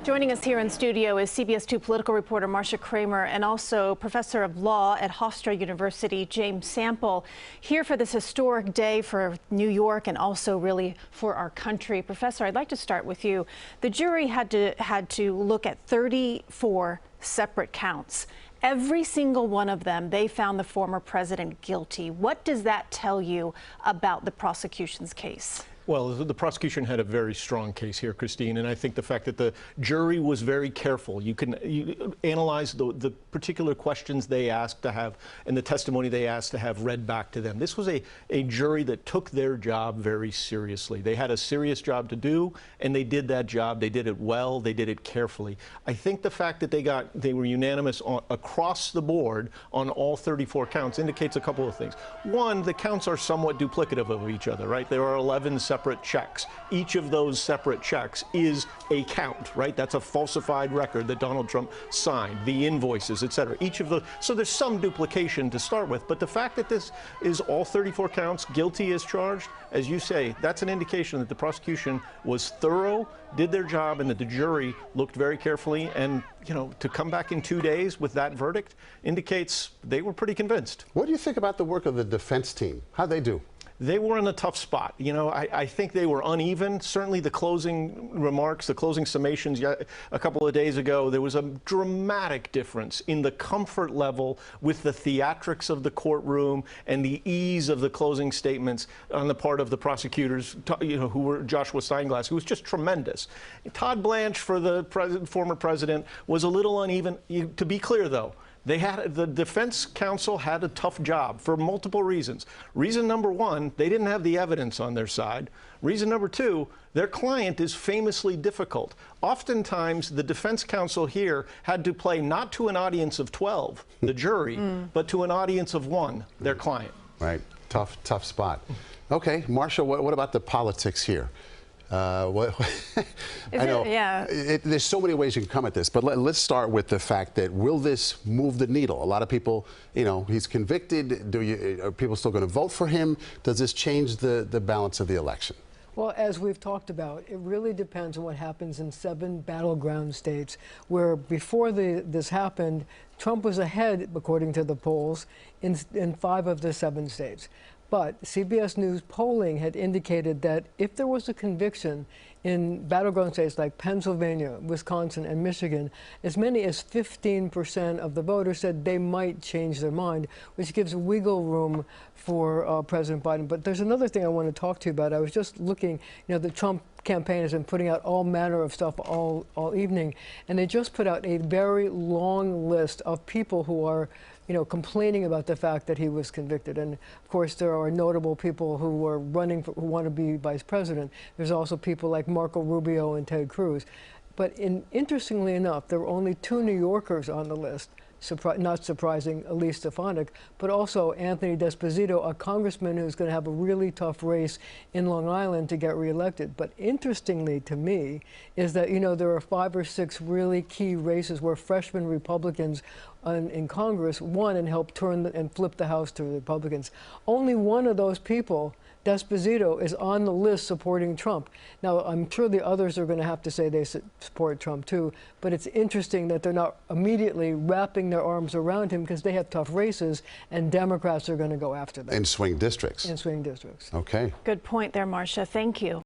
Joining us here in studio is CBS 2 political reporter Marcia Kramer and also professor of law at Hofstra University, James Sample, here for this historic day for New York and also really for our country. Professor, I'd like to start with you. The jury had to look at 34 separate counts. Every single one of them, they found the former president guilty. What does that tell you about the prosecution's case? Well, the prosecution had a very strong case here, Christine, and I think the fact that the jury was very careful. You analyze the particular questions they asked to have and the testimony they asked to have read back to them. This was a jury that took their job very seriously. They had a serious job to do, and they did that job. They did it well. They did it carefully. I think the fact that they were unanimous across the board on all 34 counts indicates a couple of things. One, the counts are somewhat duplicative of each other, right? There are 11 separate checks. Each of those separate checks is a count, right? That's a falsified record that Donald Trump signed, the invoices, et cetera. Each of those. So there's some duplication to start with. But the fact that this is all 34 counts, guilty as charged, as you say, that's an indication that the prosecution was thorough, did their job, and that the jury looked very carefully. And, you know, to come back in 2 days with that verdict indicates they were pretty convinced. What do you think about the work of the defense team? How'd they do? They were in a tough spot. You know, I think they were uneven. Certainly the closing remarks, the closing summations a couple of days ago, there was a dramatic difference in the comfort level with the theatrics of the courtroom and the ease of the closing statements on the part of the prosecutors, you know, who were Joshua Steinglass, who was just tremendous. Todd Blanche, for the former president, was a little uneven. To be clear, though, the defense counsel had a tough job for multiple reasons. Reason number one, they didn't have the evidence on their side. Reason number two, their client is famously difficult. Oftentimes, the defense counsel here had to play not to an audience of 12, the jury, but to an audience of 1, their client. Right. Tough spot. Okay, Marcia, what about the politics here? I know there's so many ways you can come at this, but let's start with the fact that will this move the needle? A lot of people, you know, he's convicted. Are people still going to vote for him? Does this change the balance of the election? Well, as we've talked about, it really depends on what happens in 7 battleground states, where before this happened, Trump was ahead, according to the polls, in 5 of the 7 states. But CBS News polling had indicated that if there was a conviction in battleground states like Pennsylvania, Wisconsin, and Michigan, as many as 15% of the voters said they might change their mind, which gives wiggle room for President Biden. But there's another thing I want to talk to you about. I was just looking, you know, the Trump campaign has been putting out all manner of stuff all evening, and they just put out a very long list of people who are, you know, complaining about the fact that he was convicted. And of course, there are notable people who are running who want to be vice president. There's also people like Marco Rubio and Ted Cruz. But interestingly enough, there were only 2 New Yorkers on the list. Not surprising, Elise Stefanik, but also Anthony D'Esposito, a congressman who's going to have a really tough race in Long Island to get reelected. But interestingly to me is that, you know, there are 5 or 6 really key races where freshman Republicans in Congress won and helped turn and flip the House to the Republicans. Only one of those people, D'Esposito, is on the list supporting Trump. Now, I'm sure the others are going to have to say they support Trump too, but it's interesting that they're not immediately wrapping their arms around him because they have tough races, and Democrats are going to go after them. In swing districts. In swing districts. Okay. Good point there, Marcia. Thank you.